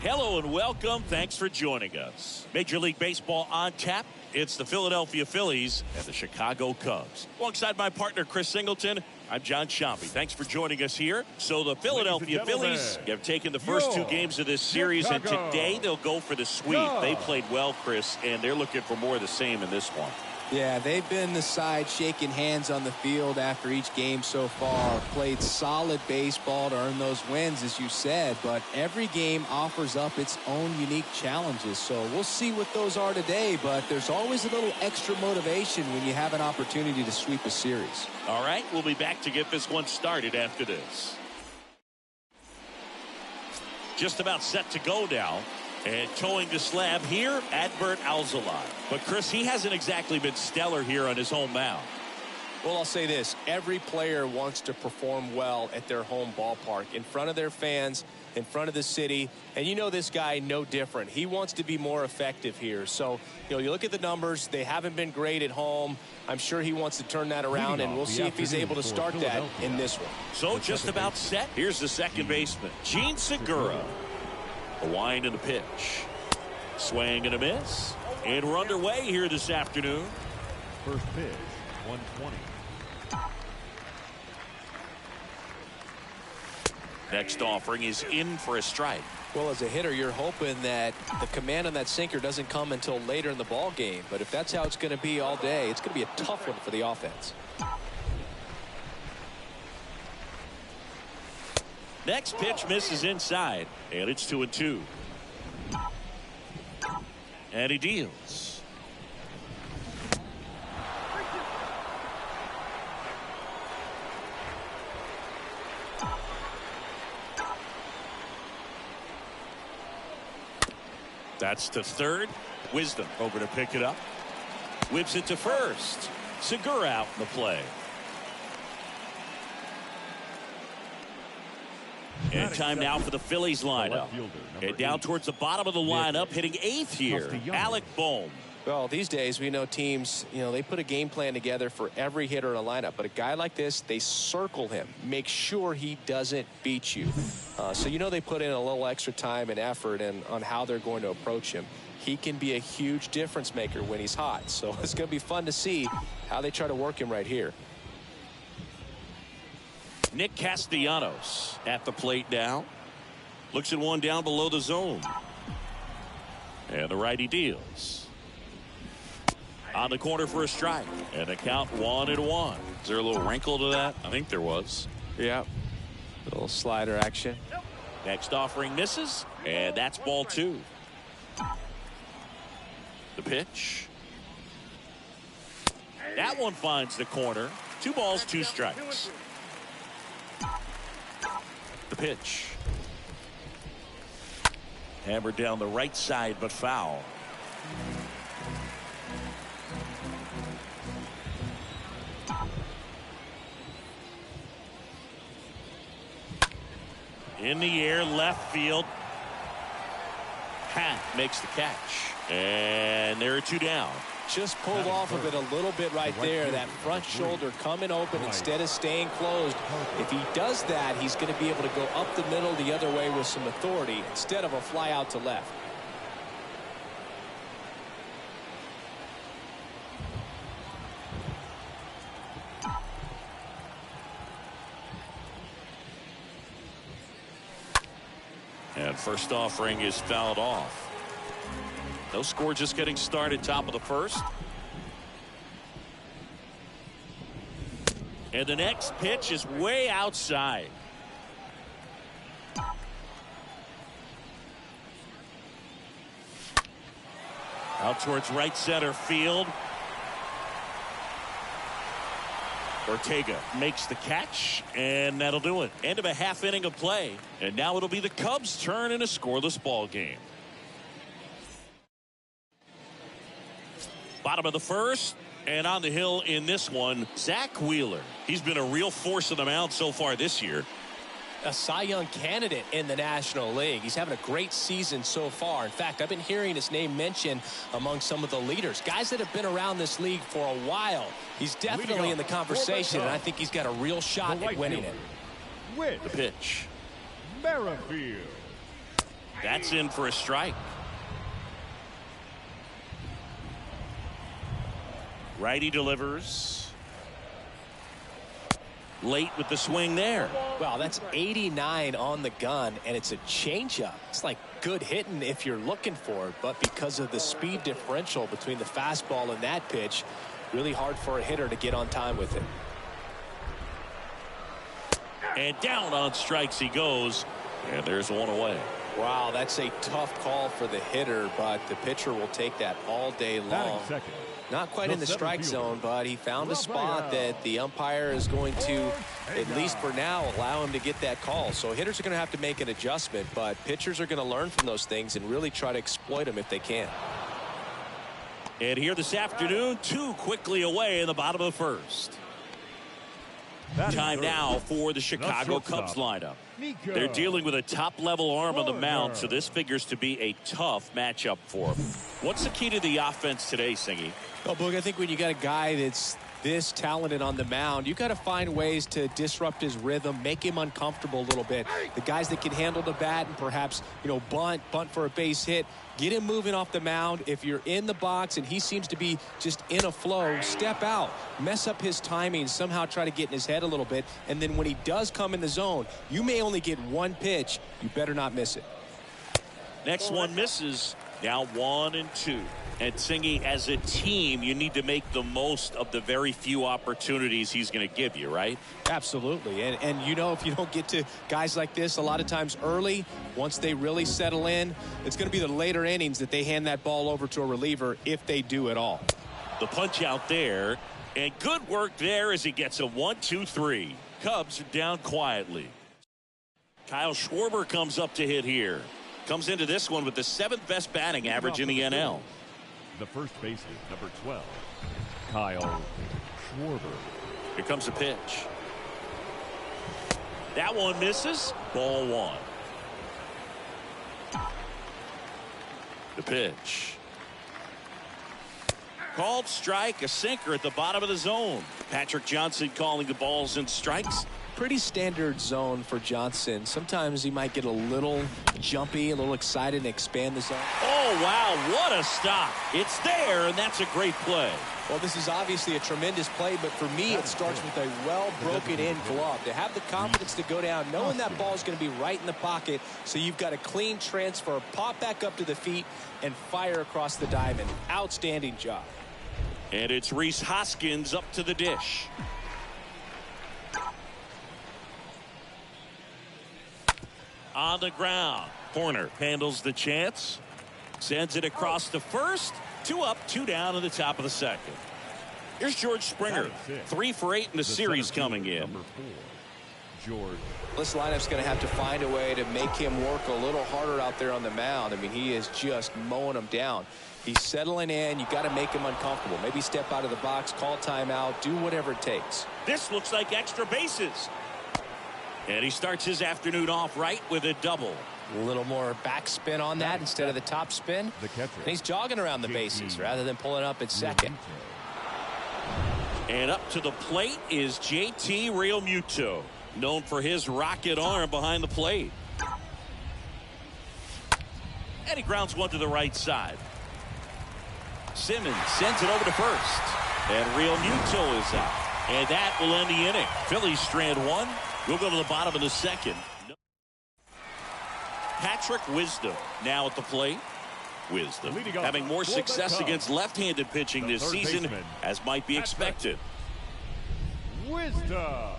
Hello and welcome. Thanks for joining us. Major League Baseball on tap. It's the Philadelphia Phillies and the Chicago Cubs. Alongside my partner, Chris Singleton, I'm John Sciambi. Thanks for joining us here. So the Philadelphia Phillies have taken the first two games of this series, and today they'll go for the sweep. They played well, Chris, and they're looking for more of the same in this one. Yeah, they've been the side shaking hands on the field after each game so far. Played solid baseball to earn those wins, as you said, but every game offers up its own unique challenges. So we'll see what those are today, but there's always a little extra motivation when you have an opportunity to sweep a series. All right, we'll be back to get this one started after this. Just about set to go now. And towing the slab here, Adbert Alzolay. But, Chris, he hasn't exactly been stellar here on his home mound. Well, I'll say this. Every player wants to perform well at their home ballpark, in front of their fans, in front of the city. And you know this guy no different. He wants to be more effective here. So, you look at the numbers. They haven't been great at home. I'm sure he wants to turn that around, and we'll see if he's able to start that in this one. So, just about set. Here's the second baseman, Gene Segura. A wind and a pitch. Swing and a miss. And we're underway here this afternoon. First pitch, 120. Next offering is in for a strike. Well, as a hitter, you're hoping that the command on that sinker doesn't come until later in the ball game. But if that's how it's going to be all day, it's going to be a tough one for the offense. Next pitch misses inside, and it's 2-2. And he deals. That's to third. Wisdom over to pick it up. Whips it to first. Segura out in the play. And time now for the Phillies lineup. And down towards the bottom of the lineup, hitting 8th here, Alec Bohm. Well, these days we know teams, they put a game plan together for every hitter in a lineup. But a guy like this, they circle him, make sure he doesn't beat you. So they put in a little extra time and effort on how they're going to approach him. He can be a huge difference maker when he's hot. So it's going to be fun to see how they try to work him right here. Nick Castellanos at the plate now. Looks at one down below the zone. And the righty deals. On the corner for a strike. And the count 1-1. Is there a little wrinkle to that? I think there was. Yeah. A little slider action. Next offering misses. And that's ball 2. The pitch. That one finds the corner. 2 balls, 2 strikes. The pitch. Hammered down the right side, but foul. In the air, left field. Hat makes the catch. And there are 2 down. Just pulled off of it a little bit right there. That front shoulder coming open instead of staying closed. If he does that, he's going to be able to go up the middle the other way with some authority instead of a fly out to left. And first offering is fouled off. No score, just getting started, top of the first. And the next pitch is way outside. Out towards right center field. Ortega makes the catch, and that'll do it. End of a half inning of play, and now it'll be the Cubs' turn in a scoreless ball game. Bottom of the first, and on the hill in this one, Zach Wheeler. He's been a real force on the mound so far this year. A Cy Young candidate in the National League. He's having a great season so far. In fact, I've been hearing his name mentioned among some of the leaders, guys that have been around this league for a while. He's definitely in the conversation, and I think he's got a real shot at winning it. The pitch. Merrifield. That's in for a strike. Righty delivers. Late with the swing there. Wow, that's 89 on the gun, and it's a changeup. It's like good hitting if you're looking for it, but because of the speed differential between the fastball and that pitch, really hard for a hitter to get on time with it. And down on strikes he goes, and there's one away. Wow, that's a tough call for the hitter, but the pitcher will take that all day long. Not quite in the strike zone, but he found a spot that the umpire is going to, at least for now, allow him to get that call. So hitters are going to have to make an adjustment, but pitchers are going to learn from those things and really try to exploit them if they can. And here this afternoon, 2 quickly away in the bottom of the first. Time now for the Chicago Cubs lineup. They're dealing with a top-level arm on the mound, so this figures to be a tough matchup for them. What's the key to the offense today, Singy? Well, Boog, I think when you got a guy that's this talented on the mound, you got to find ways to disrupt his rhythm, make him uncomfortable a little bit. The guys that can handle the bat and perhaps, bunt for a base hit, get him moving off the mound. If you're in the box and he seems to be just in a flow, step out, mess up his timing, somehow try to get in his head a little bit. And then when he does come in the zone, you may only get one pitch. You better not miss it. Next one misses. Now 1-2. And Singy, as a team, you need to make the most of the very few opportunities he's going to give you, right? Absolutely. And you know, if you don't get to guys like this a lot of times early, once they really settle in, it's going to be the later innings that they hand that ball over to a reliever, if they do at all. The punch out there, and good work there as he gets a 1-2-3. Cubs are down quietly. Kyle Schwarber comes up to hit here. Comes into this one with the 7th best batting average in the NL. The first baseman, number 12, Kyle Schwarber. Here comes a pitch. That one misses. Ball 1. The pitch. Called strike, a sinker at the bottom of the zone. Patrick Johnson calling the balls and strikes. Pretty standard zone for Johnson. Sometimes he might get a little jumpy, a little excited, and expand the zone. Oh, wow, what a stop. It's there, and that's a great play. Well, this is obviously a tremendous play, but for me, it starts with a well-broken-in glove. To have the confidence to go down, knowing that ball is going to be right in the pocket, so you've got a clean transfer, pop back up to the feet, and fire across the diamond. Outstanding job. And it's Rhys Hoskins up to the dish. On the ground. Horner handles the chance. Sends it across to first. 2 up, 2 down in the top of the second. Here's George Springer. 3 for 8 in the series coming in. Number 4, George. This lineup's going to have to find a way to make him work a little harder out there on the mound. I mean, he is just mowing them down. He's settling in. You got to make him uncomfortable. Maybe step out of the box, call timeout, do whatever it takes. This looks like extra bases. And he starts his afternoon off right with a double. A little more backspin on that instead of the top spin. The catcher. And he's jogging around the bases rather than pulling up at second. And up to the plate is JT Realmuto, known for his rocket arm behind the plate. And he grounds one to the right side. Simmons sends it over to first. And Realmuto is out. And that will end the inning. Phillies strand 1. We'll go to the bottom of the second. Patrick Wisdom now at the plate. Wisdom having more success against left-handed pitching this season, as might be expected. Wisdom.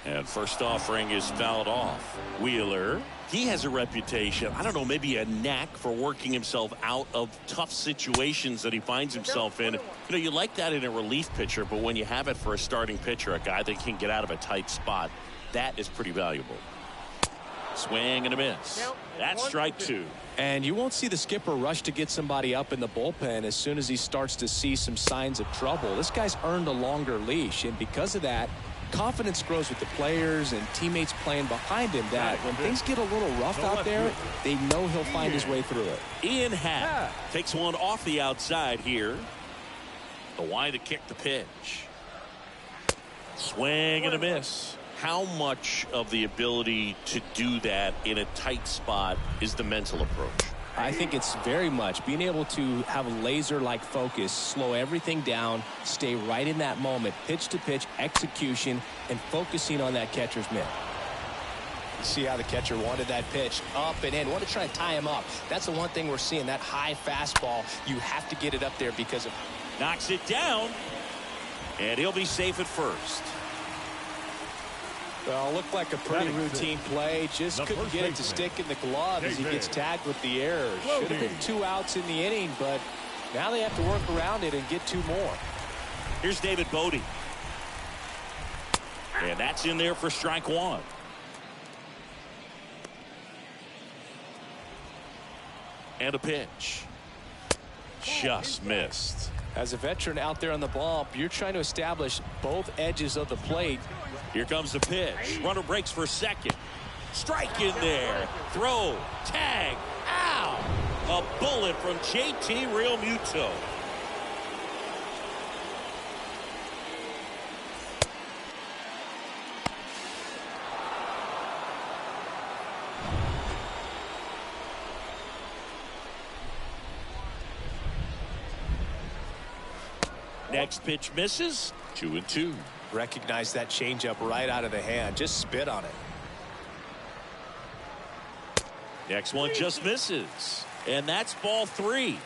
And first offering is fouled off. Wheeler, he has a reputation, I don't know, maybe a knack for working himself out of tough situations that he finds himself in. You know, you like that in a relief pitcher, but when you have it for a starting pitcher, a guy that can get out of a tight spot, that is pretty valuable. Swing and a miss. That's strike 2. And you won't see the skipper rush to get somebody up in the bullpen as soon as he starts to see some signs of trouble. This guy's earned a longer leash, and because of that, confidence grows with the players and teammates playing behind him, that when things get a little rough out there, they know he'll find his way through it. Ian Happ takes one off the outside here. The wide to kick the pitch. Swing and a miss. How much of the ability to do that in a tight spot is the mental approach? I think it's very much being able to have a laser-like focus, slow everything down, stay right in that moment, pitch-to-pitch execution, and focusing on that catcher's mitt. See how the catcher wanted that pitch up and in. Want to try and tie him up. That's the one thing we're seeing, that high fastball. You have to get it up there because of... Knocks it down, and he'll be safe at first. Well, looked like a pretty routine play. Just couldn't get it to stick in the glove as he gets tagged with the error. Should have been 2 outs in the inning, but now they have to work around it and get 2 more. Here's David Bodie. And that's in there for strike 1. And a pitch. Just missed. As a veteran out there on the bump, you're trying to establish both edges of the plate. Here comes the pitch. Runner breaks for second. Strike in there. Throw. Tag. Ow! A bullet from JT Realmuto. Next pitch misses. 2-2. Recognize that changeup right out of the hand. Just spit on it. Next one just misses. And that's ball 3.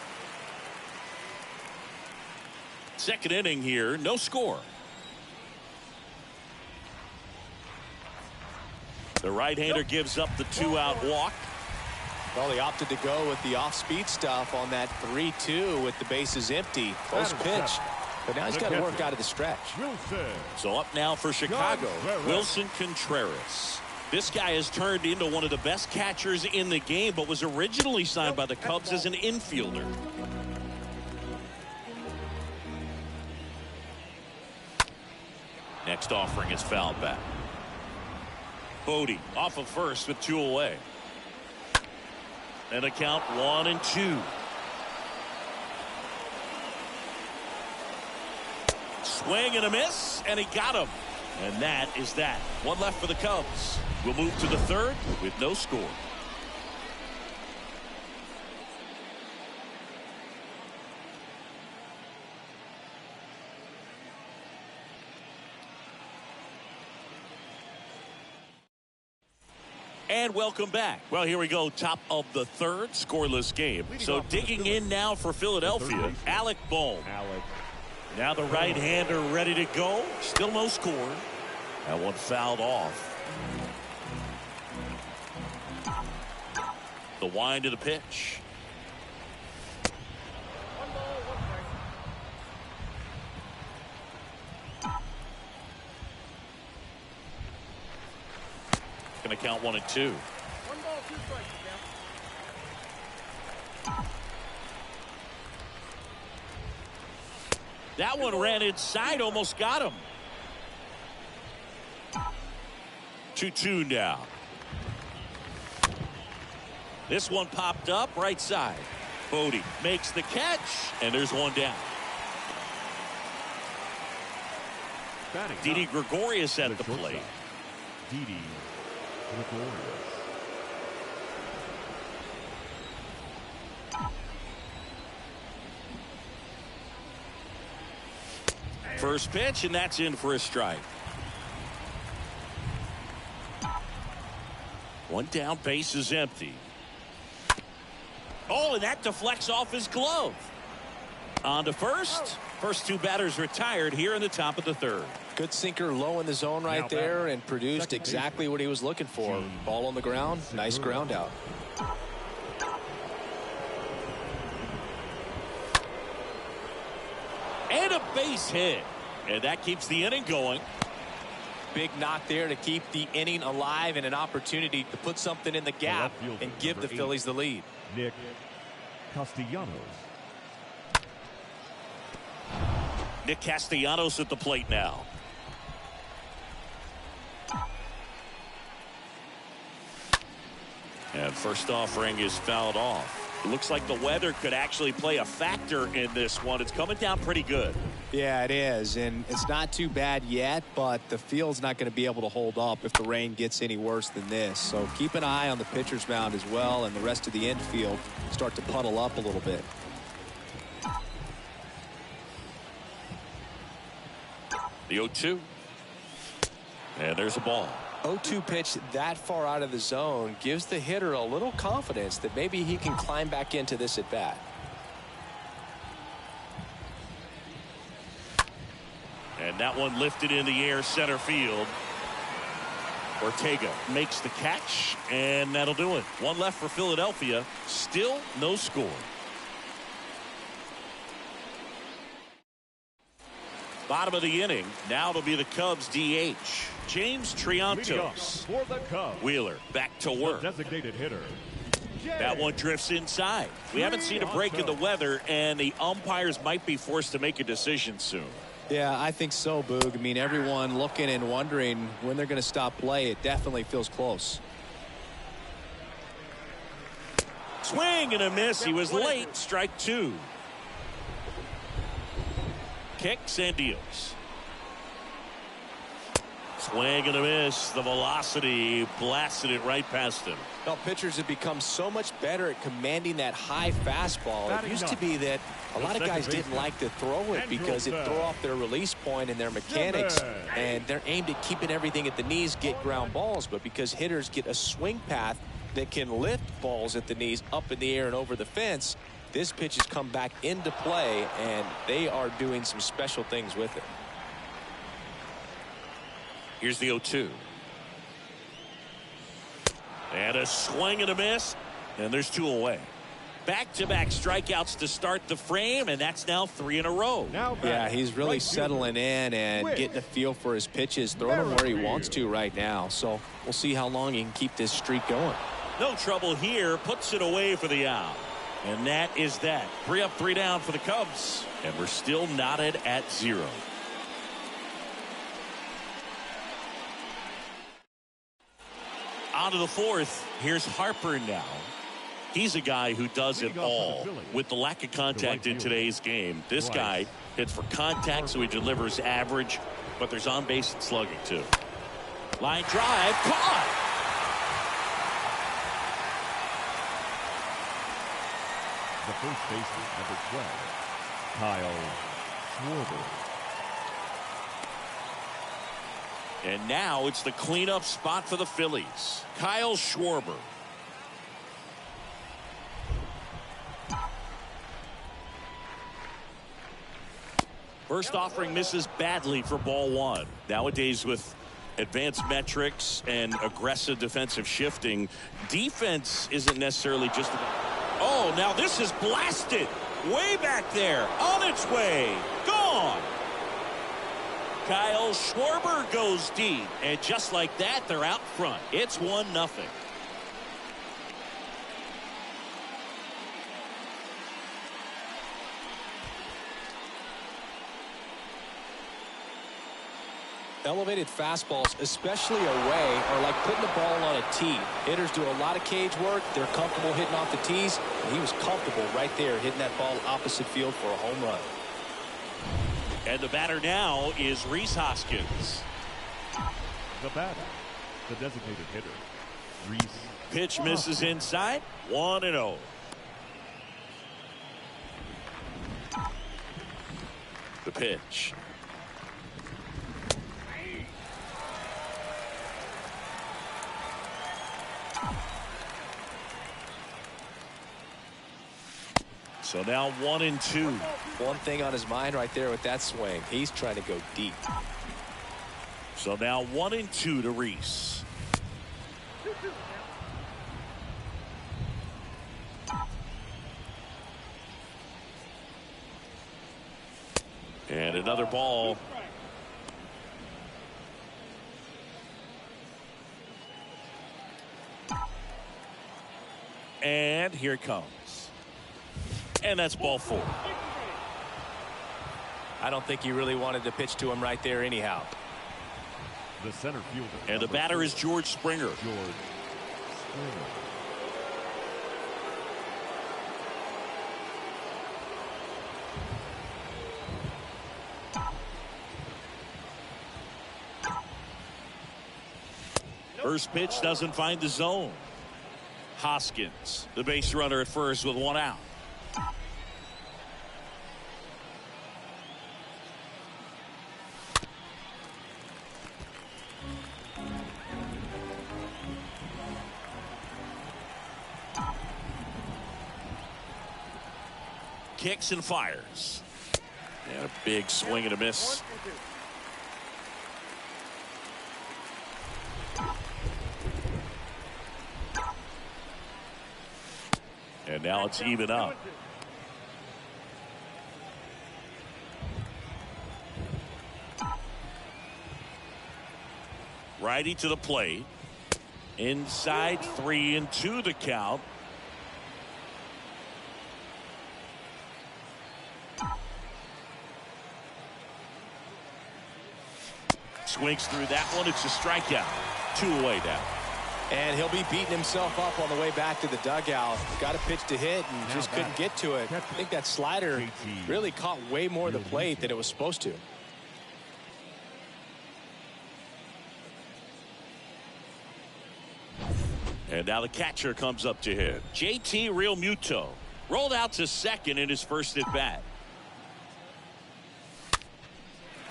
Second inning here, no score. The right-hander gives up the 2-out walk. Well, he opted to go with the off-speed stuff on that 3-2 with the bases empty. Close pitch. But now he's got to work out of the stretch. So up now for Chicago, Wilson Contreras. This guy has turned into one of the best catchers in the game, but was originally signed by the Cubs as an infielder. Next offering is fouled back. Bodie off of first with 2 away. And a count 1-2. Swing and a miss, and he got him. And that is that. One left for the Cubs. We'll move to the third with no score. And welcome back. Well, here we go. Top of the third, scoreless game. So digging in now for Philadelphia, Alec Bohm. Now the right-hander ready to go. Still no score. That one fouled off. The wind to the pitch. Going to count 1-2. That one ran inside, almost got him. 2-2 now. This one popped up right side. Bodie makes the catch, and there's one down. Didi Gregorius at the plate. Didi Gregorius. First pitch, and that's in for a strike. One down, base is empty. Oh, and that deflects off his glove. On to first. First 2 batters retired here in the top of the third. Good sinker low in the zone right there and produced exactly what he was looking for. Ball on the ground, nice ground out. And a base hit. And that keeps the inning going. Big knock there to keep the inning alive and an opportunity to put something in the gap and give the Phillies the lead. Nick Castellanos. Nick Castellanos at the plate now. And first offering is fouled off. It looks like the weather could actually play a factor in this one. It's coming down pretty good. Yeah, it is, and it's not too bad yet, but the field's not going to be able to hold up if the rain gets any worse than this. So keep an eye on the pitcher's mound as well, and the rest of the infield start to puddle up a little bit. The 0-2. And there's a ball. 0-2 pitch that far out of the zone gives the hitter a little confidence that maybe he can climb back into this at bat. And that one lifted in the air center field. Ortega makes the catch, and that'll do it. One left for Philadelphia. Still no score. Bottom of the inning. Now it'll be the Cubs DH. James Triantos. For the Cubs. Wheeler back to work. Designated hitter. That one drifts inside. We haven't seen a break in the weather, and the umpires might be forced to make a decision soon. Yeah, I think so, Boog. I mean, everyone looking and wondering when they're going to stop play. It definitely feels close. Swing and a miss. He was late. Strike 2. Kicks and deals. Swing and a miss. The velocity blasted it right past him. Well, pitchers have become so much better at commanding that high fastball. It used to be that a lot of guys didn't like to throw it because it threw off their release point and their mechanics, and they're aimed at keeping everything at the knees, get ground balls. But because hitters get a swing path that can lift balls at the knees up in the air and over the fence. This pitch has come back into play, and they are doing some special things with it. Here's the 0-2. And a swing and a miss, and there's 2 away. Back-to-back strikeouts to start the frame, and that's now 3 in a row. Yeah, he's really settling in and getting a feel for his pitches, throwing them where he wants to right now. So we'll see how long he can keep this streak going. No trouble here, puts it away for the out. And that is that. 3 up, 3 down for the Cubs. And we're still knotted at 0. On to the 4th. Here's Harper now. He's a guy who does it all. With the lack of contact in today's game, this guy hits for contact, so he delivers average, but there's on base and slugging too. Line drive, caught. The first baseman, number 12, Kyle Schwarber. And now it's the cleanup spot for the Phillies. Kyle Schwarber. First offering misses badly for ball 1. Nowadays, with advanced metrics and aggressive defensive shifting, defense isn't necessarily just about... Oh, now this is blasted. Way back there. On its way. Gone. Kyle Schwarber goes deep. And just like that, they're out front. It's 1-0. Elevated fastballs, especially away, are like putting the ball on a tee. Hitters do a lot of cage work. They're comfortable hitting off the tees, and he was comfortable right there hitting that ball opposite field for a home run. And the batter now is Rhys Hoskins. The batter, the designated hitter, Rhys. Pitch misses inside. 1-0. The pitch. So now 1-2. One thing on his mind right there with that swing. He's trying to go deep. So now 1-2 to Rhys. And another ball. And here it comes. And that's ball 4. I don't think he really wanted to pitch to him right there anyhow. The center fielder. And the batter is George Springer. George Springer. First pitch doesn't find the zone. Hoskins, the base runner at first with 1 out. Kicks and fires. And a big swing and a miss. And now it's even up. Righty to the plate. Inside 3-2 the count. Swings through that one. It's a strikeout. 2 away now. And he'll be beating himself up on the way back to the dugout. Got a pitch to hit and just couldn't get to it. I think that slider really caught way more of the plate than it was supposed to. And now the catcher comes up to hit. JT Realmuto rolled out to second in his first at bat.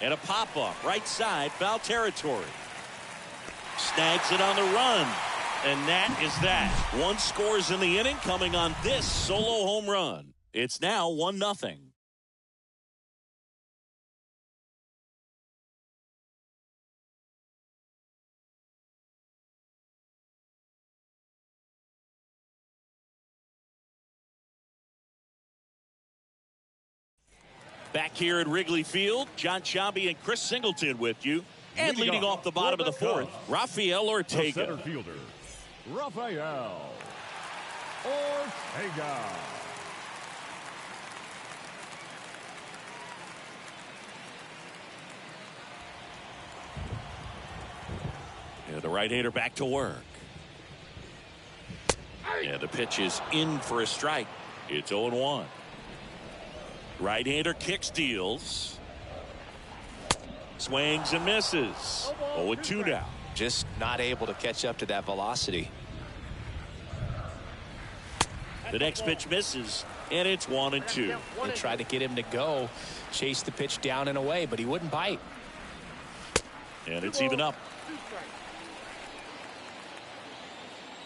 And a pop-up right side, foul territory. Snags it on the run. And that is that. One scores in the inning coming on this solo home run. It's now 1-0. Back here at Wrigley Field, John Sciambi and Chris Singleton with you. And leading off the bottom of the fourth, Rafael Ortega. The center fielder, Rafael Ortega. And the right-hander back to work. And the pitch is in for a strike. It's 0-1. Right-hander kicks, deals. Swings and misses. 0-2 now. Just not able to catch up to that velocity. The next pitch misses, and it's 1-2. They tried to get him to go, chase the pitch down and away, but he wouldn't bite. And it's even up.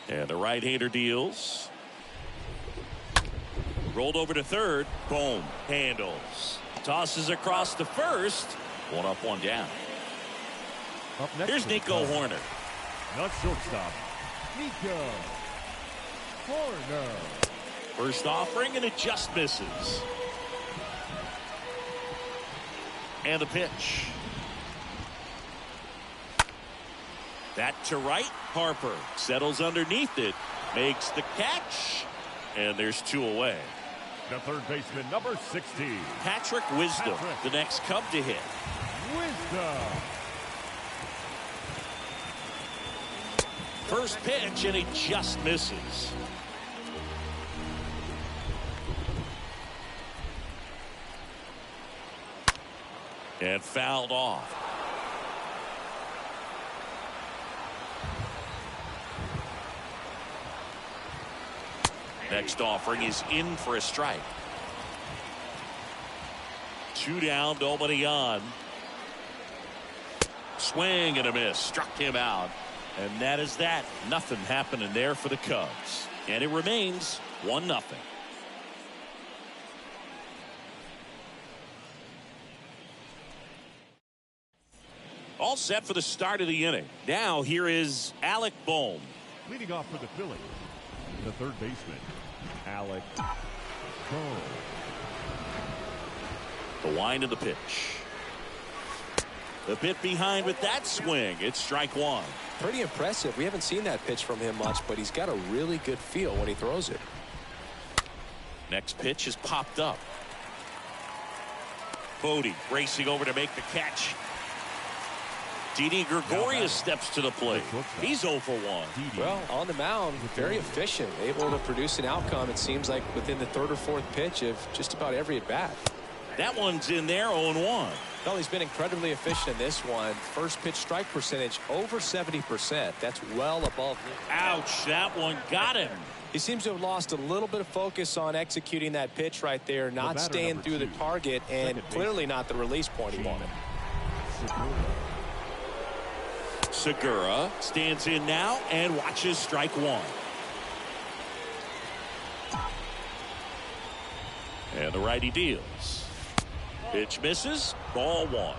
And the right-hander deals. Rolled over to third. Boom. Handles. Tosses across to first. 1 up, 1 down. Up next Here's Nico Horner. Not shortstop, Nico Horner. First offering, and it just misses. And the pitch. That to right. Harper settles underneath it. Makes the catch. And there's 2 away. The third baseman, number 16. Patrick Wisdom, the next Cub to hit. Wisdom. First pitch, and it just misses. And fouled off. Next offering is in for a strike. 2 down, nobody on. Swing and a miss. Struck him out. And that is that. Nothing happening there for the Cubs. And it remains 1-0. All set for the start of the inning. Now here is Alec Bohm. Leading off for the Phillies, the third baseman, Alec Bohm. The wind of the pitch. The bit behind with that swing. It's strike 1. Pretty impressive. We haven't seen that pitch from him much, but he's got a really good feel when he throws it. Next pitch is popped up. Bodie racing over to make the catch. Didi Gregorius steps to the plate. He's 0 for 1. Well, on the mound, very efficient, able to produce an outcome, it seems like, within the third or fourth pitch of just about every at-bat. That one's in there, 0-1. Well, he's been incredibly efficient in this one. First pitch strike percentage over 70%. That's well above. Ouch, that one got him. He seems to have lost a little bit of focus on executing that pitch right there, not staying through the target, and clearly not the release point he wanted. Segura stands in now and watches strike 1. And the righty deals. Pitch misses. Ball 1.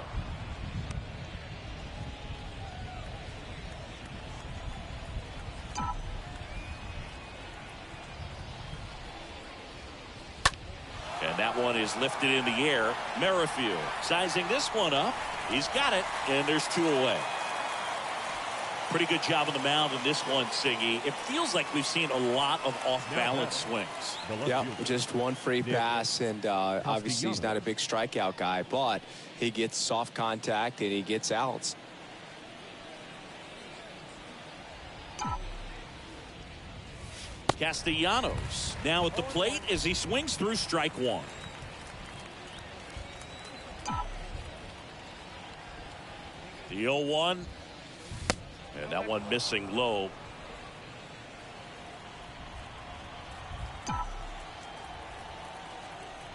And that one is lifted in the air. Merrifield sizing this one up. He's got it, and there's 2 away. Pretty good job on the mound in this one, Siggy. It feels like we've seen a lot of off-balance swings. Yeah, just one free pass, and obviously he's not a big strikeout guy, but he gets soft contact and he gets outs. Castellanos now at the plate as he swings through strike 1. The 0-1. And that one missing low.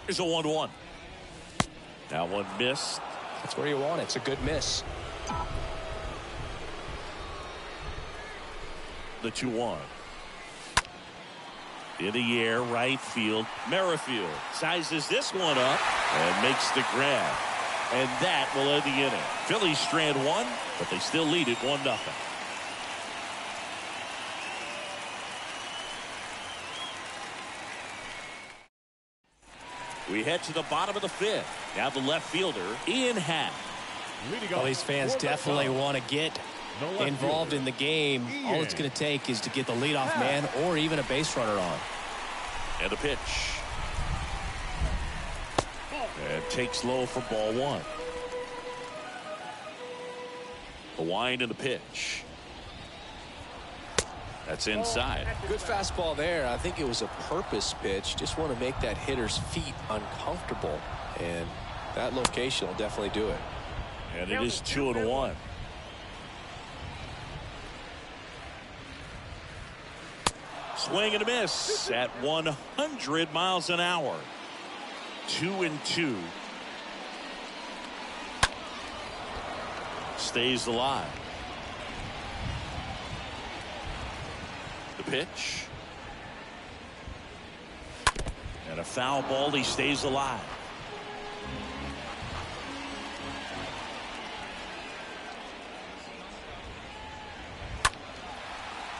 Here's a 1-1. That one missed. That's where you want it. It's a good miss. the 2-1. In the air, right field. Merrifield sizes this one up and makes the grab. And that will end the inning. Phillies strand one, but they still lead it 1-0. We head to the bottom of the 5th. Now the left fielder, Ian Happ. Well, these fans definitely want to get involved in the game. All it's going to take is to get the leadoff man or even a base runner on. And a pitch. And takes low for ball 1. The wind and the pitch. That's inside. Good fastball there. I think it was a purpose pitch. Just want to make that hitter's feet uncomfortable. And that location will definitely do it. And it is 2-1. Swing and a miss at 100 miles an hour. 2-2. Stays alive. The pitch. And a foul ball. He stays alive.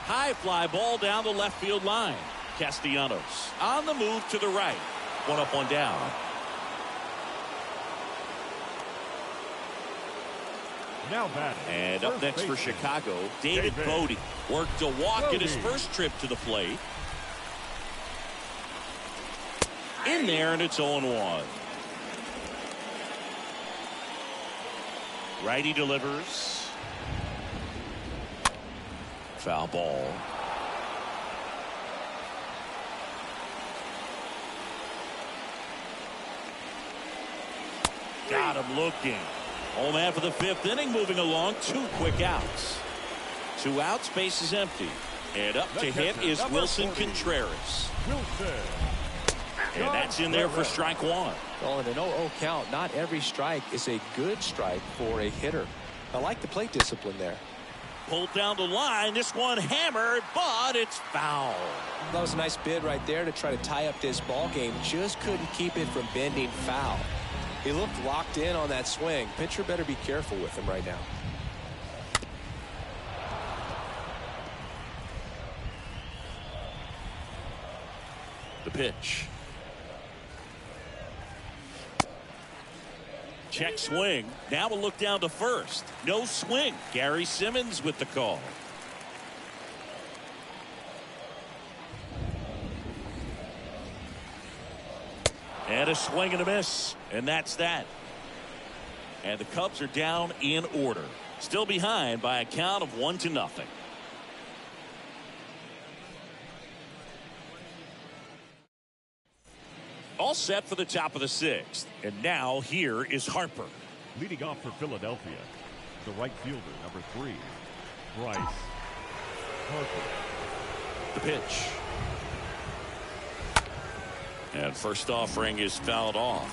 High fly ball down the left field line. Castellanos on the move to the right. 1 up, 1 down. Now batting. And up next for Chicago, David Bodie. Worked a walk in his first trip to the plate. In there, and it's 0-1. Righty delivers. Foul ball. Got him looking. Home man for the 5th inning, moving along. 2 quick outs. 2 outs, base is empty. And up to hit is Wilson Contreras. And that's in there for strike 1. Well, in an 0-0 count, not every strike is a good strike for a hitter. I like the plate discipline there. Pulled down the line. This one hammered, but it's foul. That was a nice bid right there to try to tie up this ball game. Just couldn't keep it from bending foul. He looked locked in on that swing. Pitcher better be careful with him right now. The pitch. Check swing. Now we'll look down to first. No swing. Gary Simmons with the call. And a swing and a miss. And that's that. And the Cubs are down in order. Still behind by a count of 1-0. All set for the top of the 6th. And now here is Harper. Leading off for Philadelphia, the right fielder, number 3, Bryce Harper. The pitch. And first offering is fouled off.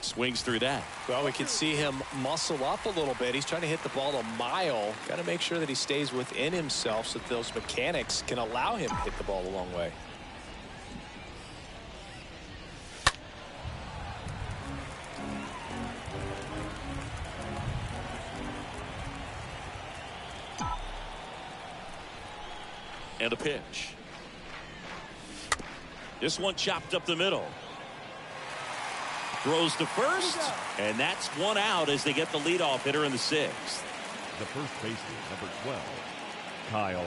Swings through that. Well, we can see him muscle up a little bit. He's trying to hit the ball a mile. Got to make sure that he stays within himself so that those mechanics can allow him to hit the ball a long way. And a pitch. This one chopped up the middle. Throws to first, and that's 1 out as they get the leadoff hitter in the 6th. The first baseman, number 12, Kyle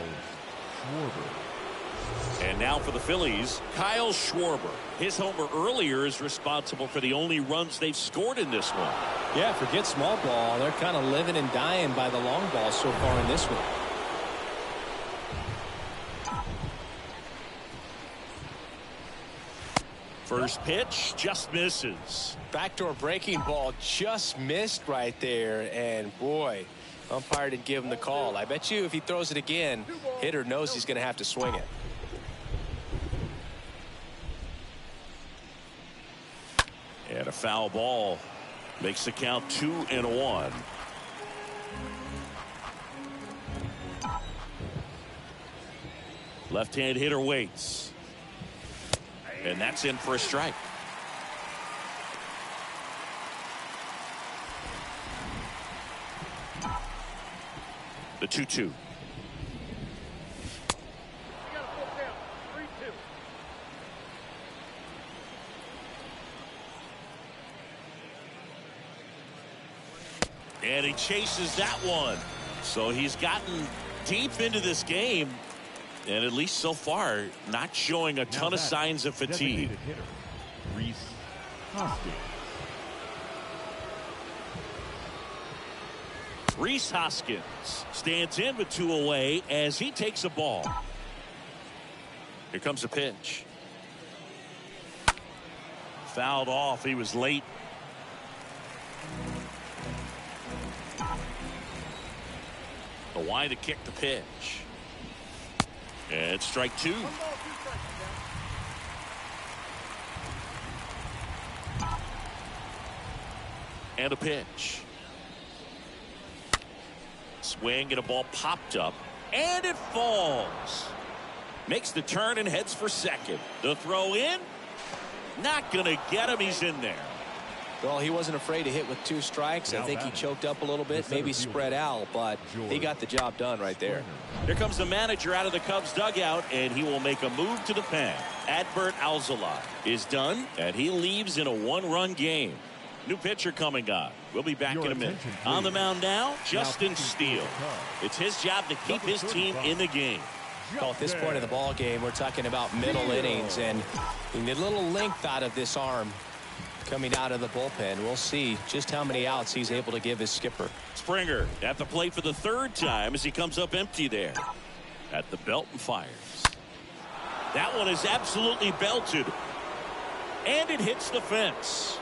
Schwarber. And now for the Phillies, Kyle Schwarber. His homer earlier is responsible for the only runs they've scored in this one. Yeah, forget small ball. They're kind of living and dying by the long ball so far in this one. First pitch just misses. Backdoor breaking ball just missed right there. And boy, umpire didn't give him the call. I bet you if he throws it again, hitter knows he's going to have to swing it. foul ball makes the count 2-1. Left-hand hitter waits. And that's in for a strike. The 2-2. And he chases that one. So he's gotten deep into this game. And at least so far, not showing a ton of signs of fatigue. Rhys Hoskins stands in with 2 away as he takes a ball. Here comes a pitch. Fouled off. He was late. The wide to kick the pitch. And strike 2. And a pitch. Swing and a ball popped up. And it falls. Makes the turn and heads for second. The throw in. Not going to get him. He's in there. Well, he wasn't afraid to hit with 2 strikes. I think he choked up a little bit, maybe spread out, but he got the job done right there. Here comes the manager out of the Cubs dugout, and he will make a move to the pen. Adbert Alzolay is done, and he leaves in a 1-run game. New pitcher coming on. We'll be back in a minute. On the mound now, Justin Steele. It's his job to keep his team in the game. Well, at this point of the ball game, we're talking about middle innings, and we need a little length out of this arm coming out of the bullpen. We'll see just how many outs he's able to give his skipper. Springer at the plate for the 3rd time as he comes up empty there. At the belt and fires. That one is absolutely belted. And it hits the fence.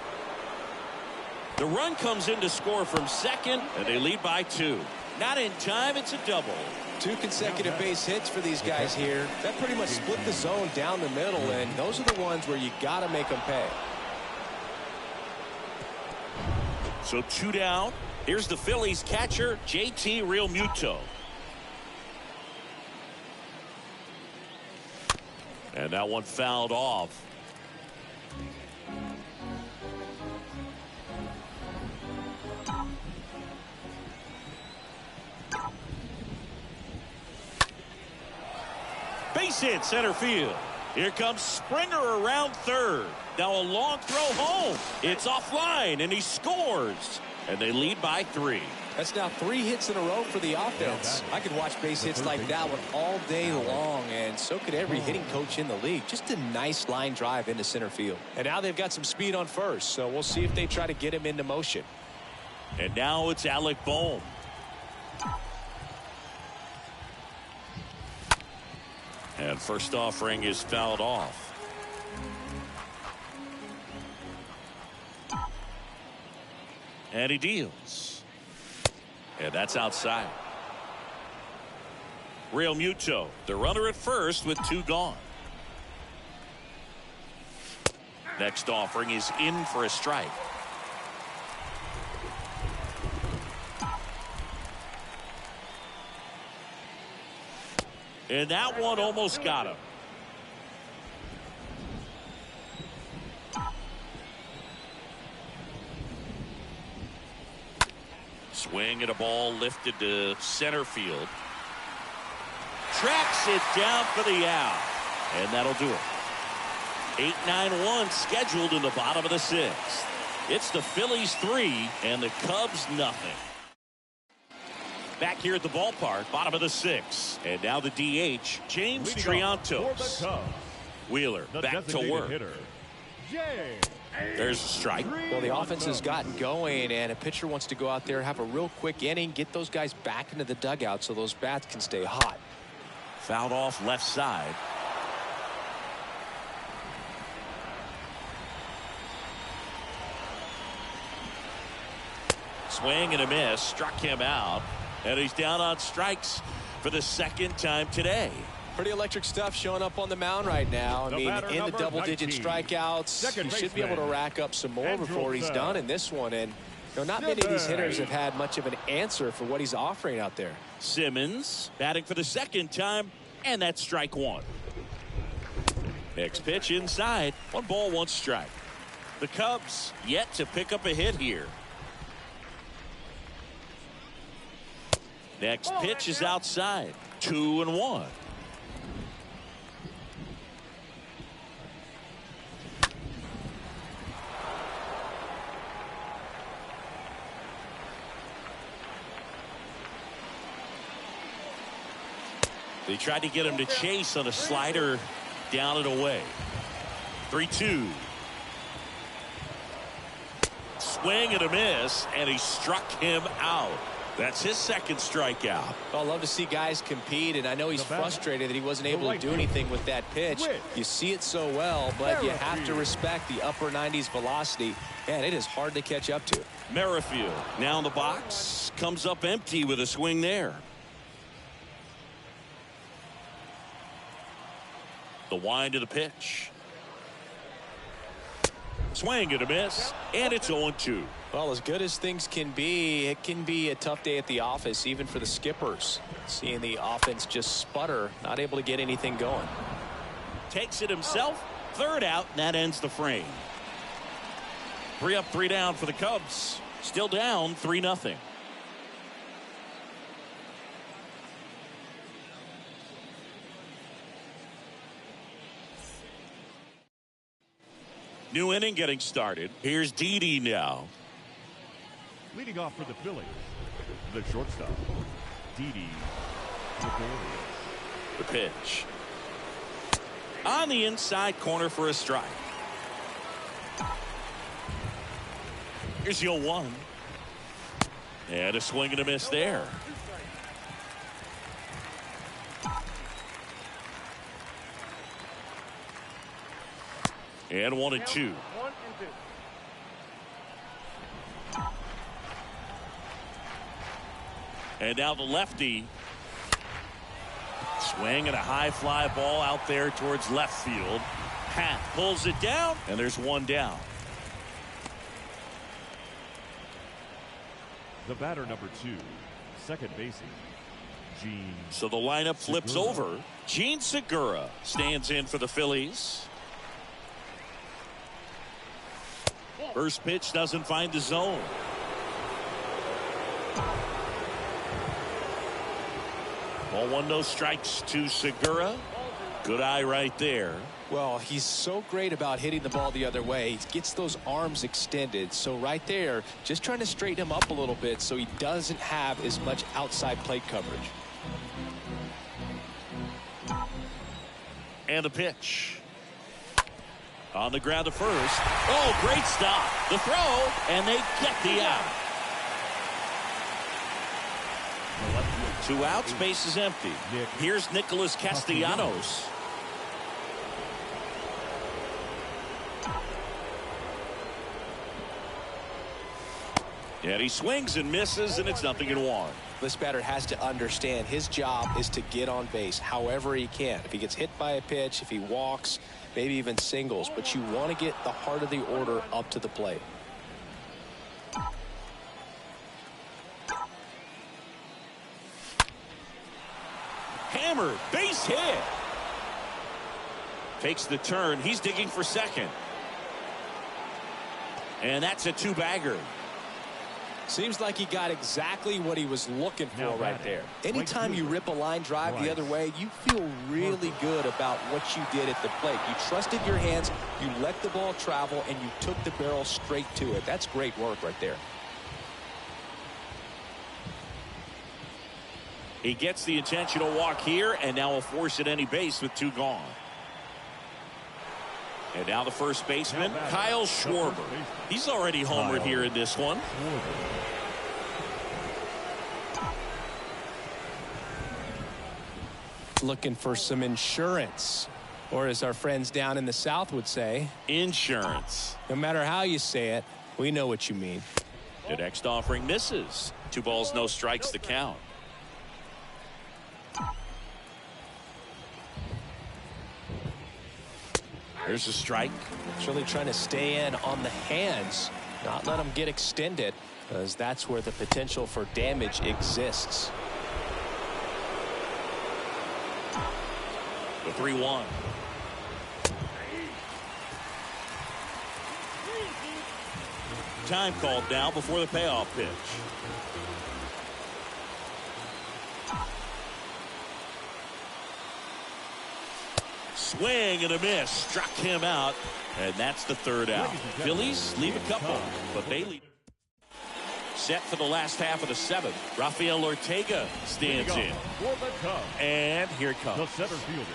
The run comes in to score from second, and they lead by 2. Not in time, it's a double. 2 consecutive base hits for these guys here. That pretty much split the zone down the middle, and those are the ones where you got to make them pay. So 2 down. Here's the Phillies catcher, JT Realmuto. And that one fouled off. Base hit center field. Here comes Springer around 3rd. Now a long throw home. It's offline, and he scores. And they lead by 3. That's now 3 hits in a row for the offense. I could watch base hits like that one all day long, and so could every hitting coach in the league. Just a nice line drive into center field. And now they've got some speed on first, so we'll see if they try to get him into motion. And now it's Alec Bohm. And first offering is fouled off. And he deals. And that's outside. Realmuto, the runner at first with 2 gone. Next offering is in for a strike. And that one almost got him. Swing and a ball lifted to center field. Tracks it down for the out. And that'll do it. 8-9-1 scheduled in the bottom of the 6th. It's the Phillies 3 and the Cubs nothing. Back here at the ballpark, bottom of the 6th. And now the DH, James Triantos. Wheeler back to work. There's a strike. Well, the offense has gotten going, and a pitcher wants to go out there, have a real quick inning, get those guys back into the dugout so those bats can stay hot. Fouled off left side. Swing and a miss, struck him out, and he's down on strikes for the 2nd time today. Pretty electric stuff showing up on the mound right now. I mean, in the double-digit 19, strikeouts, he should be able to rack up some more before he's done in this one. And not many of these hitters have had much of an answer for what he's offering out there. Simmons batting for the second time, and that's strike one. Next pitch inside. 1 ball, 1 strike. The Cubs yet to pick up a hit here. Next pitch is outside. 2-1. They tried to get him to chase on a slider down and away. 3-2. Swing and a miss, and he struck him out. That's his second strikeout. Well, I love to see guys compete, and I know he's frustrated that he wasn't able to do anything with that pitch. You see it so well, but you have to respect the upper 90s velocity, and it is hard to catch up to. Merrifield now in the box, comes up empty with a swing there. The wind of the pitch. Swing and a miss, and it's 0-2. Well, as good as things can be, it can be a tough day at the office, even for the skippers. Seeing the offense just sputter, not able to get anything going. Takes it himself, third out, and that ends the frame. 3 up, 3 down for the Cubs. Still down 3-0. New inning getting started. Here's Didi now. Leading off for the Phillies, the shortstop, Didi. The pitch. On the inside corner for a strike. Here's the 0-1. And a swing and a miss there. And 1-2. And now the lefty. Swing and a high fly ball out there towards left field. Pat pulls it down, and there's 1 down. The batter number 2, second baseman, Gene. So the lineup flips Segura. over. Gene Segura stands in for the Phillies. First pitch doesn't find the zone. Ball 1, no strikes to Segura. Good eye right there. Well, he's so great about hitting the ball the other way. He gets those arms extended. So right there, just trying to straighten him up a little bit so he doesn't have as much outside plate coverage. And the pitch. On the ground to first. Oh, great stop. The throw, and they get the out. 2 outs, base is empty. Here's Nicholas Castellanos. And he swings and misses, and it's 0-1. This batter has to understand his job is to get on base however he can. If he gets hit by a pitch, if he walks, maybe even singles, but you want to get the heart of the order up to the plate. Hammered, base hit. Takes the turn. He's digging for second. And that's a 2-bagger. Seems like he got exactly what he was looking for right there. Anytime you rip a line drive the other way, you feel really good about what you did at the plate. You trusted your hands, you let the ball travel, and you took the barrel straight to it. That's great work right there. He gets the intentional walk here, and now will force at any base with 2 gone. And now the first baseman, Kyle Schwarber. He's already homered here in this one. Looking for some insurance, or as our friends down in the South would say, insurance. No matter how you say it, we know what you mean. The next offering misses. 2 balls, no strikes to count. There's a strike. It's really trying to stay in on the hands, not let them get extended, because that's where the potential for damage exists. The 3-1. Time called now before the payoff pitch. Swing and a miss. Struck him out. And that's the third out. Phillies leave a couple, but they leave. Set for the last half of the seventh. Rafael Ortega stands in. And here it comes. The center fielder,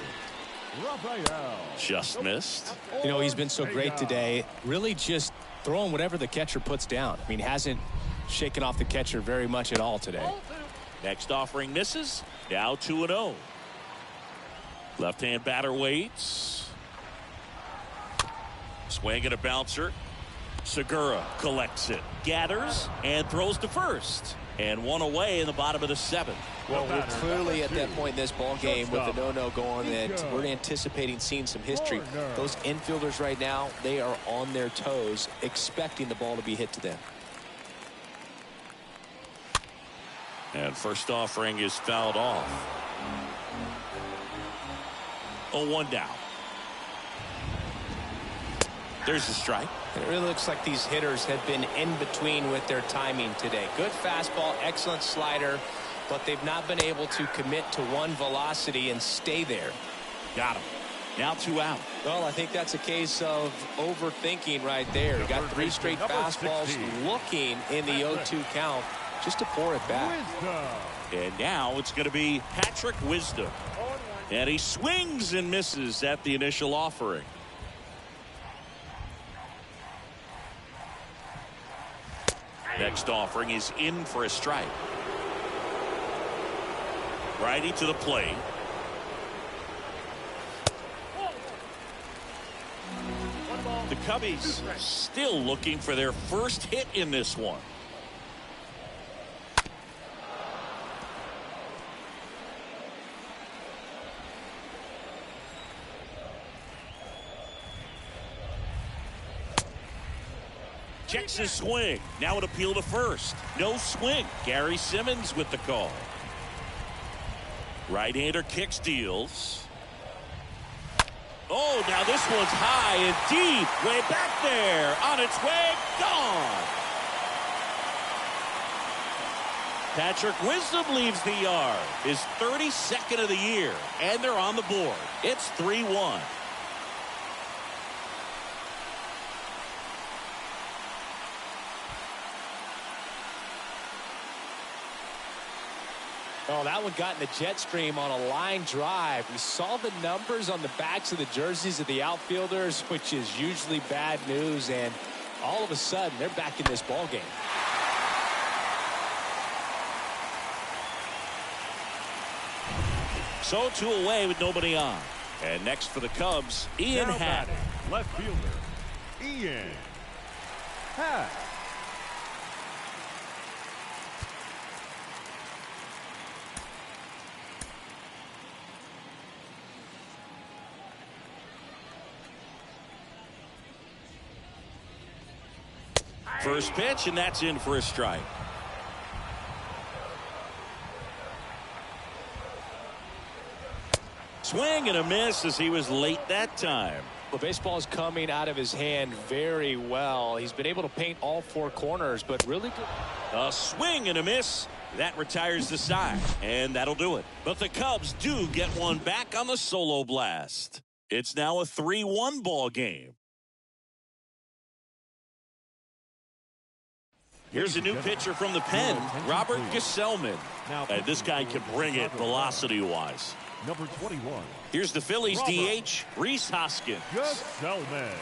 Rafael. Just missed. You know, he's been so great today. Really just throwing whatever the catcher puts down. I mean, hasn't shaken off the catcher very much at all today. Next offering misses. Now 2-0. Left-hand batter waits. Swing and a bouncer. Segura collects it, gathers, and throws to first. And one away in the bottom of the seventh. Well, we're clearly at that point in this ball game with the no-no going that we're anticipating seeing some history. Those infielders right now, they are on their toes, expecting the ball to be hit to them. And first offering is fouled off. 0-1 down. There's the strike. It really looks like these hitters have been in between with their timing today. Good fastball, excellent slider, but they've not been able to commit to one velocity and stay there. Got him. Now 2 out. Well, I think that's a case of overthinking right there. You got 3 straight fastballs looking in the 0-2 count just to pour it back. And now it's going to be Patrick Wisdom. And he swings and misses at the initial offering. Next offering is in for a strike. Righty to the plate. The Cubbies still looking for their first hit in this one. Checks his swing. Now an appeal to first. No swing. Gary Simmons with the call. Right-hander kicks, deals. Oh, now this one's high and deep. Way back there. On its way. Gone. Patrick Wisdom leaves the yard. His 32nd of the year. And they're on the board. It's 3-1. Oh, that one got in the jet stream on a line drive. We saw the numbers on the backs of the jerseys of the outfielders, which is usually bad news, and all of a sudden they're back in this ball game. So 2 away with nobody on. And next for the Cubs, Ian Happ. Left fielder, Ian Happ. First pitch, and that's in for a strike. Swing and a miss as he was late that time. The baseball is coming out of his hand very well. He's been able to paint all 4 corners, but really good. A swing and a miss. That retires the side, and that'll do it. But the Cubs do get one back on the solo blast. It's now a 3-1 ball game. Here's a new pitcher from the pen, Robert Gesellman. And this guy can bring it velocity-wise. Number 21. Here's the Phillies DH, Rhys Hoskins. Gesellman.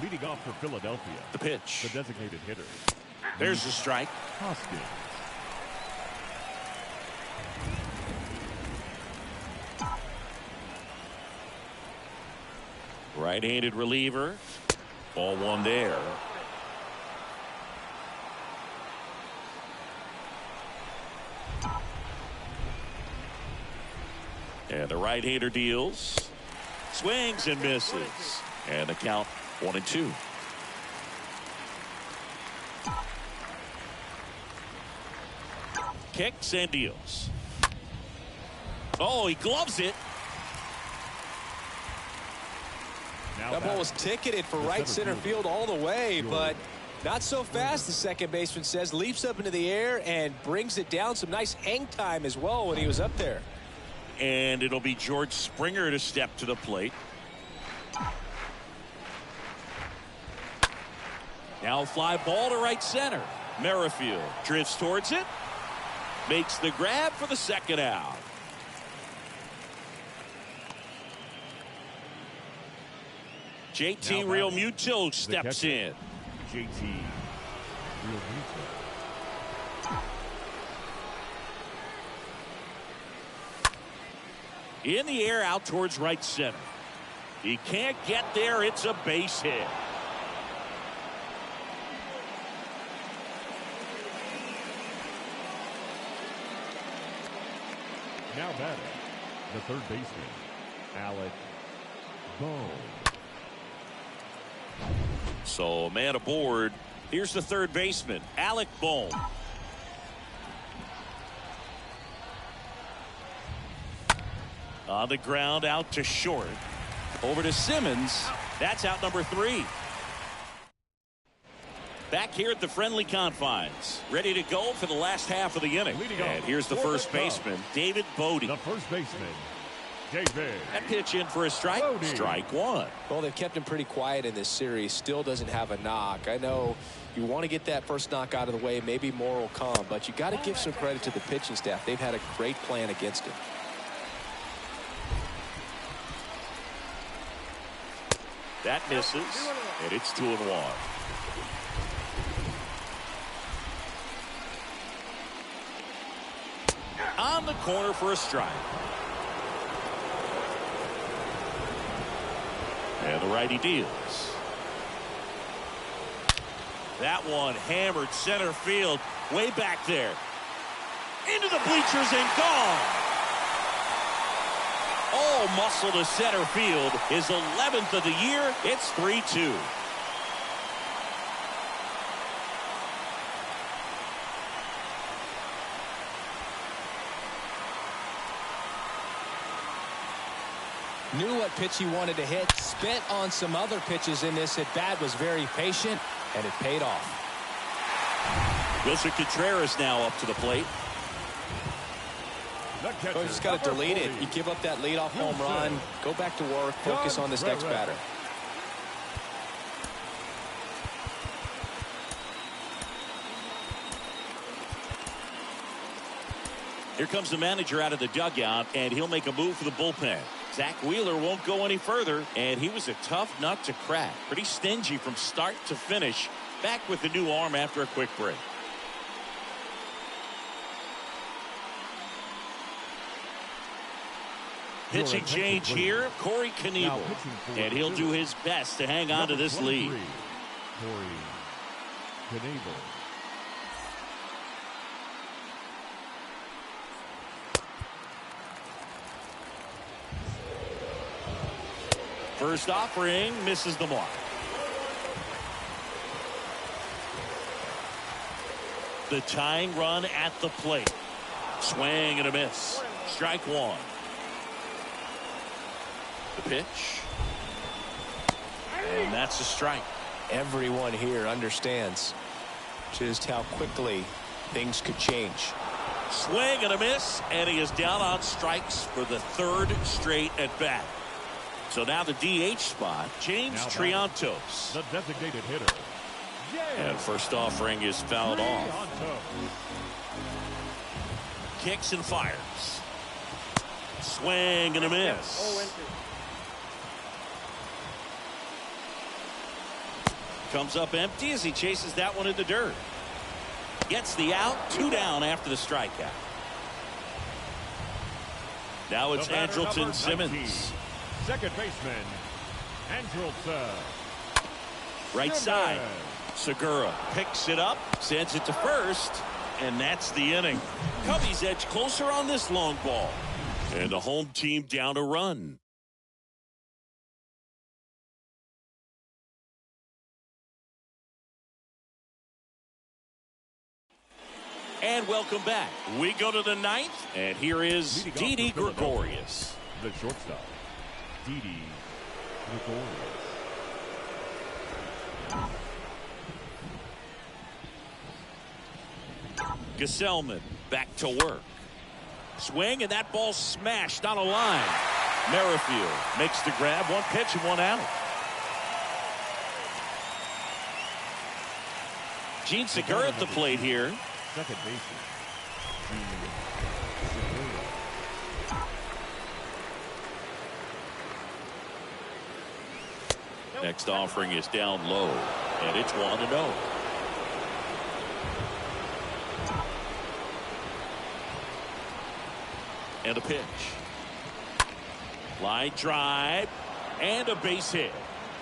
Leading off for Philadelphia. The pitch. The designated hitter. There's the strike. Hoskins. Right-handed reliever. Ball 1 there. And the right-hander deals. Swings and misses. And the count 1-2. Kicks and deals. Oh, he gloves it. That ball was ticketed for right center field all the way, but not so fast, the second baseman says. Leaps up into the air and brings it down. Some nice hang time as well when he was up there. And it'll be George Springer to step to the plate. Now fly ball to right center. Merrifield drifts towards it. Makes the grab for the second out. JT Realmuto steps in. JT Realmuto. In the air out towards right center. He can't get there. It's a base hit. Now batting, the third baseman, Alec Bohm. So man aboard. Here's the third baseman, Alec Bohm. On the ground out to short. Over to Simmons. That's out number 3. Back here at the friendly confines. Ready to go for the last half of the inning. And here's the first baseman, David Bodie. The first baseman, David. That pitch in for a strike. Bodie. Strike 1. Well, they've kept him pretty quiet in this series. Still doesn't have a knock. I know you want to get that first knock out of the way. Maybe more will come. But you got to give some credit to the pitching staff. They've had a great plan against him. That misses. And it's 2-1. On the corner for a strike. And the righty deals. That one hammered center field. Way back there. Into the bleachers and gone. All muscle to center field. His 11th of the year. It's 3-2. Knew what pitch he wanted to hit. Spent on some other pitches in this at bat. Was very patient, and it paid off. Wilson Contreras now up to the plate. Oh, just got to delete it. You give up that leadoff home run. Go back to work. Focus on this next batter. Here comes the manager out of the dugout, and he'll make a move for the bullpen. Zach Wheeler won't go any further, and he was a tough nut to crack. Pretty stingy from start to finish. Back with the new arm after a quick break. Pitching change here, Corey Knievel. And he'll do his best to hang on to this lead. Corey Knievel. First offering misses the mark. The tying run at the plate. Swing and a miss. Strike 1. The pitch. And that's a strike. Everyone here understands just how quickly things could change. Swing and a miss, and he is down on strikes for the 3rd straight at bat. So now the DH spot, James Triantos. The designated hitter. And first offering is fouled off. Kicks and fires. Swing and a miss. Comes up empty as he chases that one in the dirt. Gets the out. 2 down after the strikeout. Now it's Andrelton Simmons. Second baseman, Andrelton. Right side. Segura picks it up, sends it to first, and that's the inning. Cubbies edge closer on this long ball. And the home team down a run. And welcome back. We go to the ninth, and here is Didi Gregorius. The shortstop, Didi Gregorius. Gesellman back to work. Swing, and that ball smashed on a line. Merrifield makes the grab. One pitch and one out. Gene Segura at the plate here. Second baseman, Gene Segura. Next offering is down low, and it's 1-0. And a pitch. Line drive and a base hit.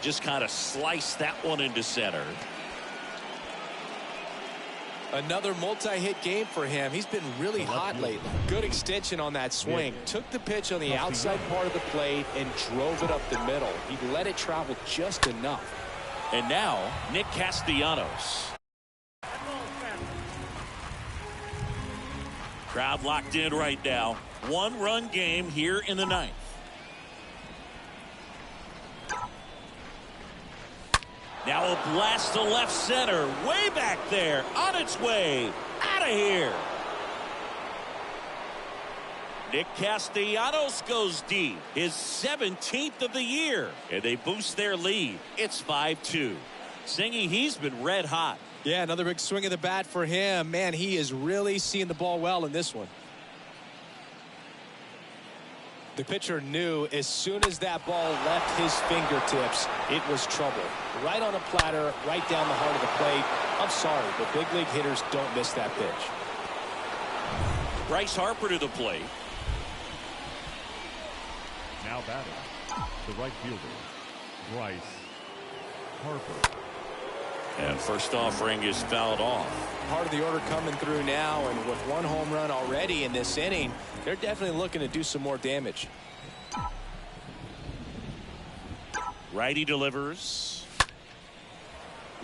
Just kind of sliced that one into center. Another multi-hit game for him. He's been really hot lately. Good extension on that swing. Took the pitch on the outside part of the plate and drove it up the middle. He let it travel just enough. And now, Nick Castellanos. Crowd locked in right now. One-run game here in the ninth. Now a blast to left center. Way back there. On its way. Out of here. Nick Castellanos goes deep. His 17th of the year. And they boost their lead. It's 5-2. Singy, he's been red hot. Yeah, another big swing of the bat for him. Man, he is really seeing the ball well in this one. The pitcher knew as soon as that ball left his fingertips, it was trouble. Right on a platter, right down the heart of the plate. I'm sorry, but big league hitters don't miss that pitch. Bryce Harper to the plate. Now batting, the right fielder, Bryce Harper. And first offering is fouled off. Part of the order coming through now, and with one home run already in this inning, they're definitely looking to do some more damage. Righty delivers.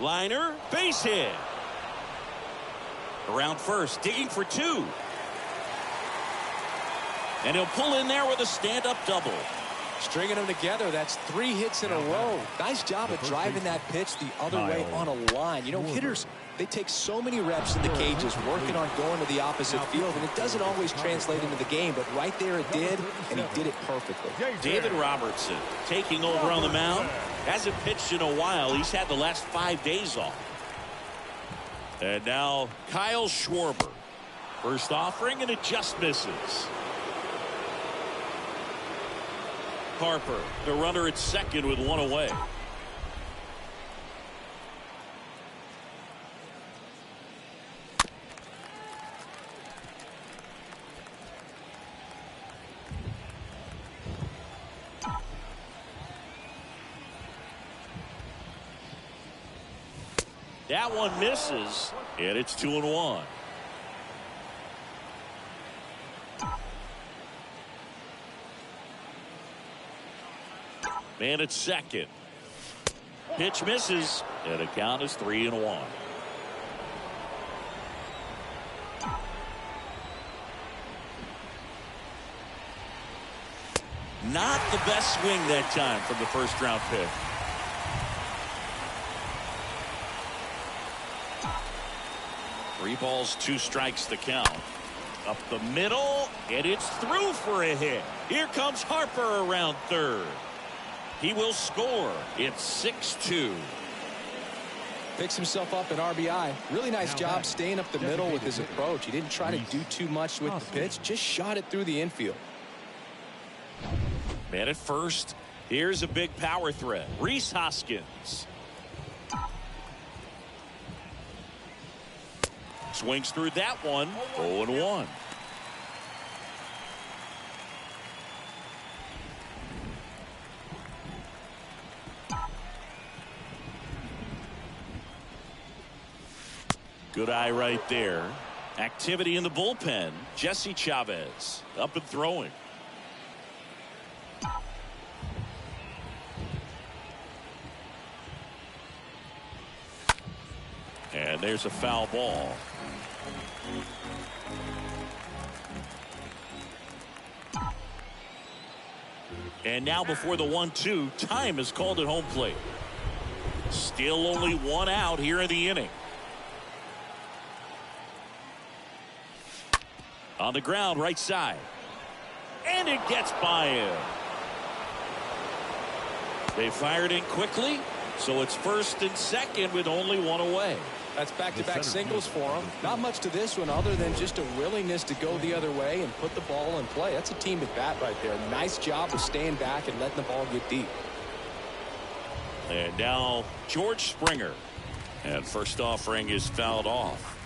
Liner, base hit. Around first, digging for two. And he'll pull in there with a stand-up double. Stringing them together, that's 3 hits in a row. Nice job of driving that pitch the other way on a line. You know, hitters, they take so many reps in the cages working on going to the opposite field, and it doesn't always translate into the game, but right there it did, and he did it perfectly. David Robertson taking over on the mound. Hasn't pitched in a while. He's had the last 5 days off. And now Kyle Schwarber. First offering, and it just misses. Harper, the runner at second with one away. That one misses, and it's 2-1. Man at second. Pitch misses, and the count is 3-1. Not the best swing that time from the first round pick. Three balls, 2 strikes to count. Up the middle, and it's through for a hit. Here comes Harper around third. He will score. It's 6-2. Picks himself up an RBI. Really nice job staying up the middle with his approach. He didn't try to do too much with the pitch, just shot it through the infield. Man at first. Here's a big power threat. Rhys Hoskins. Swings through that one. 0-1. Good eye right there. Activity in the bullpen. Jesse Chavez up and throwing. And there's a foul ball. And now before the 1-2, time is called at home plate. Still only one out here in the inning. On the ground, right side. And it gets by him. They fired in quickly, so it's first and second with only one away. That's back-to-back singles for him. Not much to this one other than just a willingness to go the other way and put the ball in play. That's a team at bat right there. Nice job of staying back and letting the ball get deep. And now George Springer. And first offering is fouled off.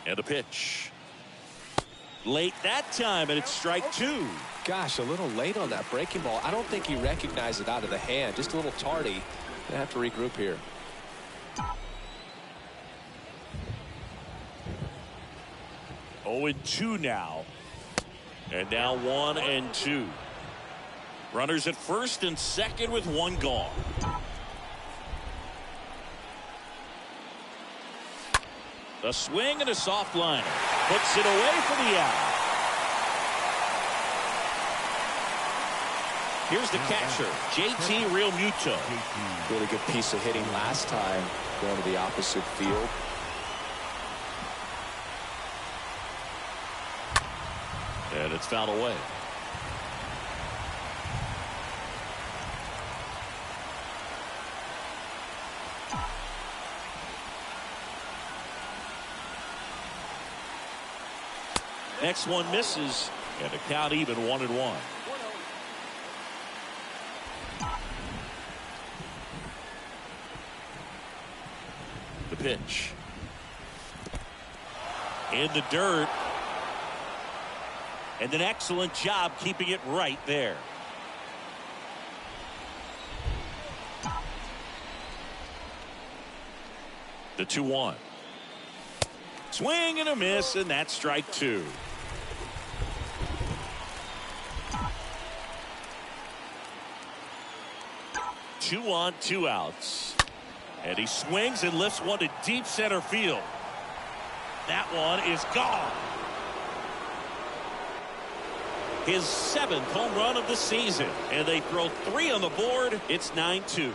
And a pitch. Late that time, and it's strike two. Gosh, a little late on that breaking ball. I don't think he recognized it out of the hand. Just a little tardy. Gonna have to regroup here. Oh, and 2 now. And now 1 and 2. Runners at first and second with one gone. A swing and a soft line. Puts it away for the out. Here's the catcher, JT Realmuto. Really good piece of hitting last time, going to the opposite field. And it's fouled away. Next one misses, and the count even 1-1. The pitch. In the dirt. And an excellent job keeping it right there. The 2-1. Swing and a miss, and that's strike two. Two on, 2 outs. And he swings and lifts one to deep center field. That one is gone. His 7th home run of the season. And they throw 3 on the board. It's 9-2.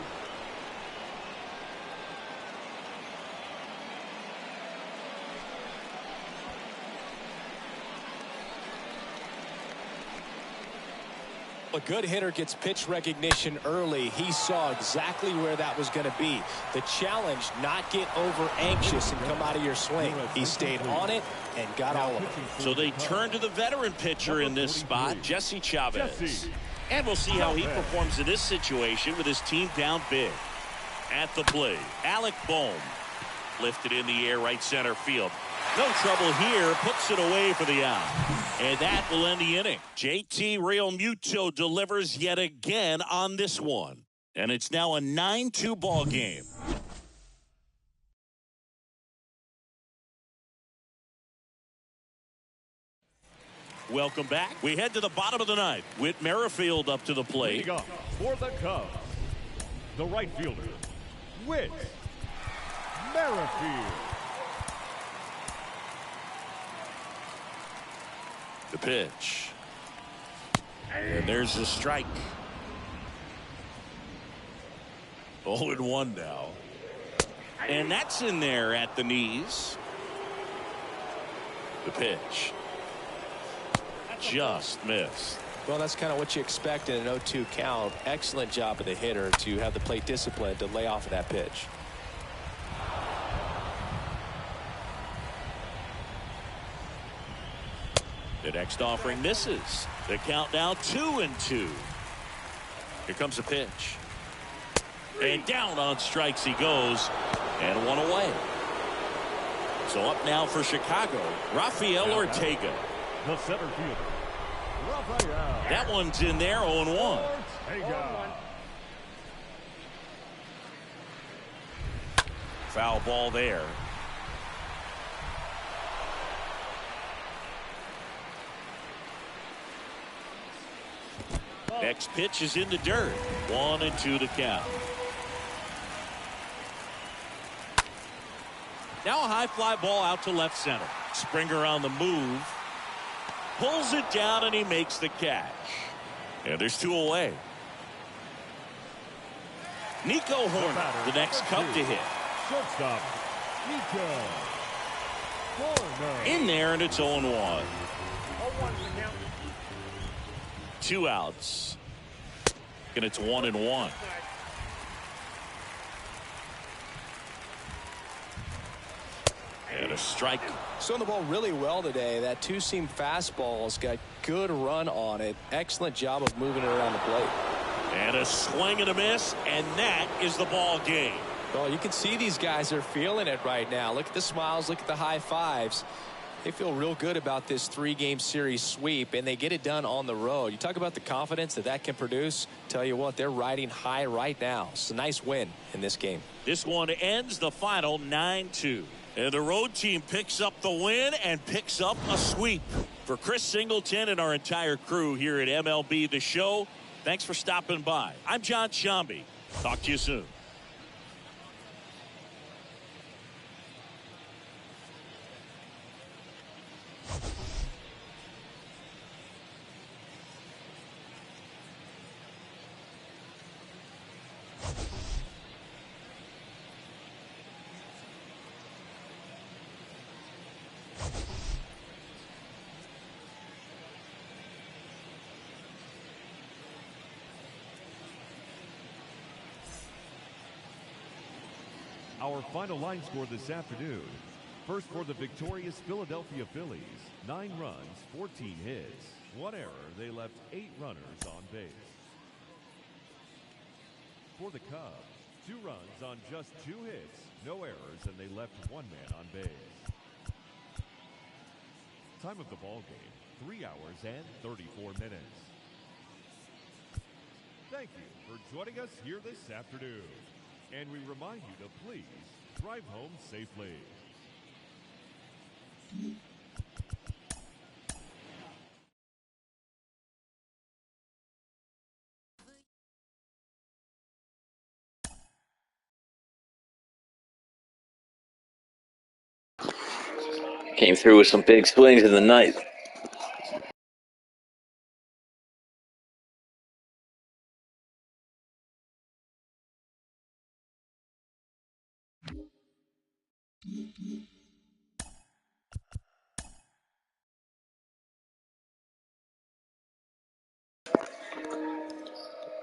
A good hitter gets pitch recognition early. He saw exactly where that was going to be. The challenge, not get over anxious and come out of your swing. He stayed on it and got all of it. So they turn to the veteran pitcher in this spot, Jesse Chavez. And we'll see how he performs in this situation with his team down big. At the plate, Alec Bohm lifted in the air right center field. No trouble here, puts it away for the out. And that will end the inning. JT Realmuto delivers yet again on this one. And it's now a 9-2 ball game. Welcome back. We head to the bottom of the ninth with Merrifield up to the plate. For the Cubs, the right fielder, Whit Merrifield. The pitch. And there's the strike. 0-1 now. And that's in there at the knees. The pitch. Just missed. Well, that's kind of what you expect in an 0-2 count. Excellent job of the hitter to have the plate discipline to lay off of that pitch. The next offering misses. The count now 2-2. Here comes the pitch. And down on strikes he goes. And one away. So up now for Chicago, Rafael Ortega. The center fielder, Rafael. That one's in there, 0-1. Ortega. Foul ball there. Next pitch is in the dirt. 1-2 to count. Now a high fly ball out to left center. Springer on the move. Pulls it down and he makes the catch. And there's 2 away. Nico Horner, the next Cub to hit. Shortstop, Nico Horner. In there, and it's 0-1. 2 outs. And it's 1-1. And a strike. Throwing the ball really well today. That two-seam fastball's got good run on it. Excellent job of moving it around the plate. And a swing and a miss, and that is the ball game. Well, you can see these guys are feeling it right now. Look at the smiles, look at the high fives. They feel real good about this 3-game series sweep, and they get it done on the road. You talk about the confidence that can produce. Tell you what, they're riding high right now. It's a nice win in this game. This one ends the final 9-2. And the road team picks up the win and picks up a sweep. For Chris Singleton and our entire crew here at MLB The Show, thanks for stopping by. I'm John Shambi. Talk to you soon. Our final line score this afternoon. First for the victorious Philadelphia Phillies. 9 runs, 14 hits. 1 error. They left 8 runners on base. For the Cubs, 2 runs on just 2 hits. No errors, and they left 1 man on base. Time of the ball game, 3 hours and 34 minutes. Thank you for joining us here this afternoon. And we remind you to please drive home safely. Came through with some big swings in the ninth.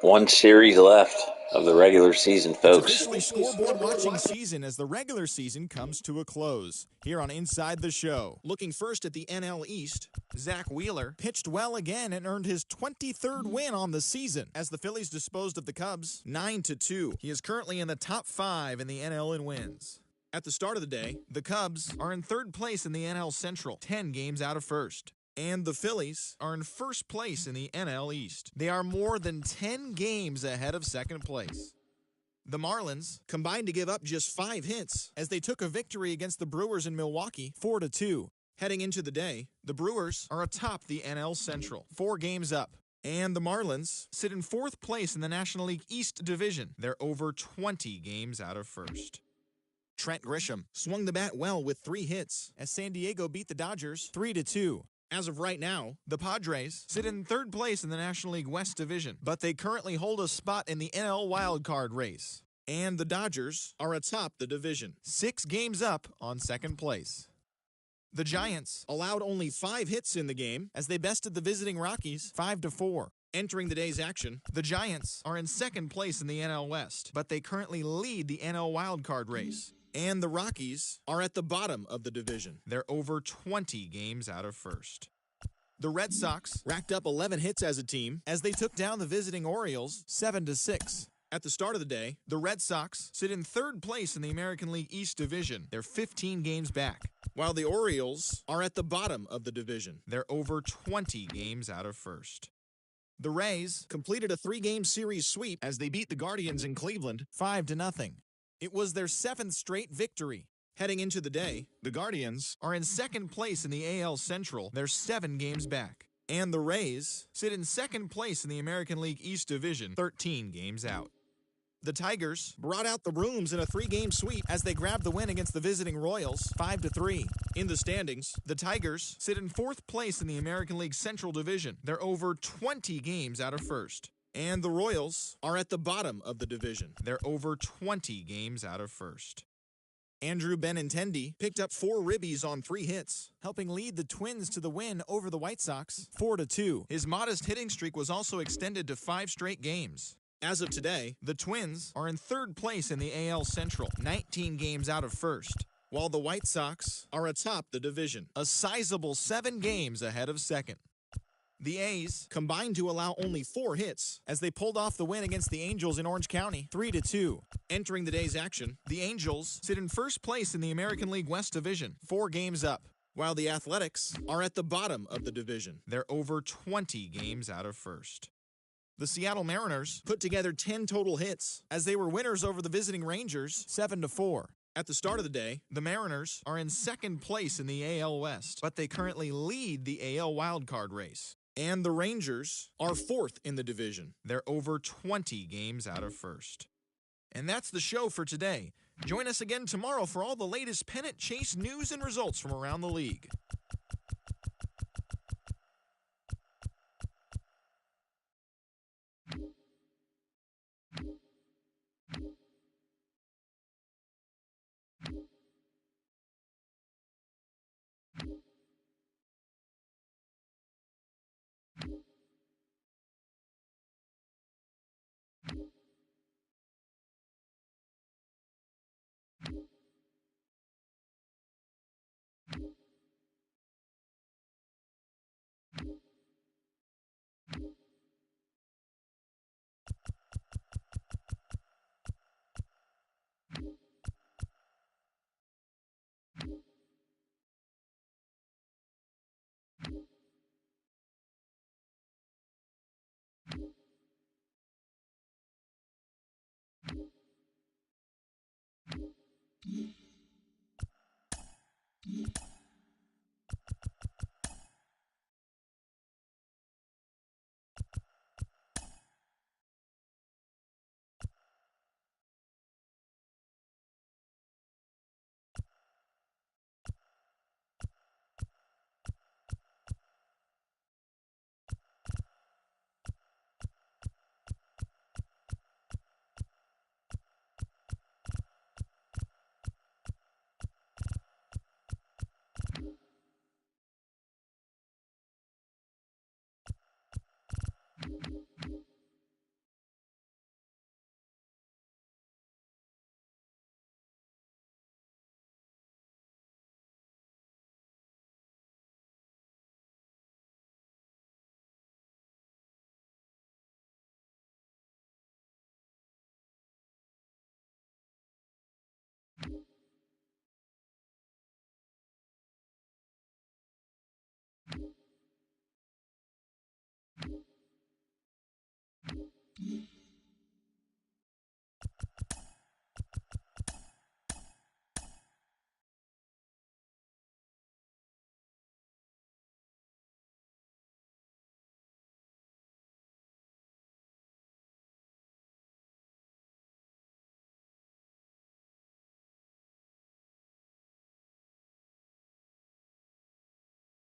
One series left of the regular season, folks. It's officially scoreboard watching season as the regular season comes to a close. Here on Inside the Show, looking first at the NL East, Zach Wheeler pitched well again and earned his 23rd win on the season as the Phillies disposed of the Cubs 9-2. He is currently in the top 5 in the NL in wins. At the start of the day, the Cubs are in 3rd place in the NL Central, 10 games out of 1st. And the Phillies are in 1st place in the NL East. They are more than 10 games ahead of 2nd place. The Marlins combined to give up just 5 hits as they took a victory against the Brewers in Milwaukee 4-2. Heading into the day, the Brewers are atop the NL Central, 4 games up. And the Marlins sit in 4th place in the National League East Division. They're over 20 games out of 1st. Trent Grisham swung the bat well with 3 hits as San Diego beat the Dodgers 3-2. As of right now, the Padres sit in 3rd place in the National League West Division, but they currently hold a spot in the NL wildcard race. And the Dodgers are atop the division, 6 games up on 2nd place. The Giants allowed only 5 hits in the game as they bested the visiting Rockies 5-4. Entering the day's action, the Giants are in 2nd place in the NL West, but they currently lead the NL wildcard race. And the Rockies are at the bottom of the division. They're over 20 games out of 1st. The Red Sox racked up 11 hits as a team as they took down the visiting Orioles 7-6. At the start of the day, the Red Sox sit in 3rd place in the American League East Division. They're 15 games back, while the Orioles are at the bottom of the division. They're over 20 games out of 1st. The Rays completed a 3-game series sweep as they beat the Guardians in Cleveland 5-0. It was their 7th straight victory. Heading into the day, the Guardians are in 2nd place in the AL Central. They're 7 games back. And the Rays sit in second place in the American League East Division, 13 games out. The Tigers brought out the brooms in a 3-game sweep as they grabbed the win against the visiting Royals, 5-3. In the standings, the Tigers sit in 4th place in the American League Central Division. They're over 20 games out of first. And the Royals are at the bottom of the division. They're over 20 games out of first. Andrew Benintendi picked up 4 ribbies on 3 hits, helping lead the Twins to the win over the White Sox, 4-2. His modest hitting streak was also extended to 5 straight games. As of today, the Twins are in 3rd place in the AL Central, 19 games out of first, while the White Sox are atop the division, a sizable 7 games ahead of second. The A's combined to allow only 4 hits as they pulled off the win against the Angels in Orange County, 3-2. Entering the day's action, the Angels sit in 1st place in the American League West Division, 4 games up, while the Athletics are at the bottom of the division. They're over 20 games out of first. The Seattle Mariners put together 10 total hits as they were winners over the visiting Rangers, 7-4. At the start of the day, the Mariners are in 2nd place in the AL West, but they currently lead the AL wildcard race. And the Rangers are 4th in the division. They're over 20 games out of first. And that's the show for today. Join us again tomorrow for all the latest pennant chase news and results from around the league.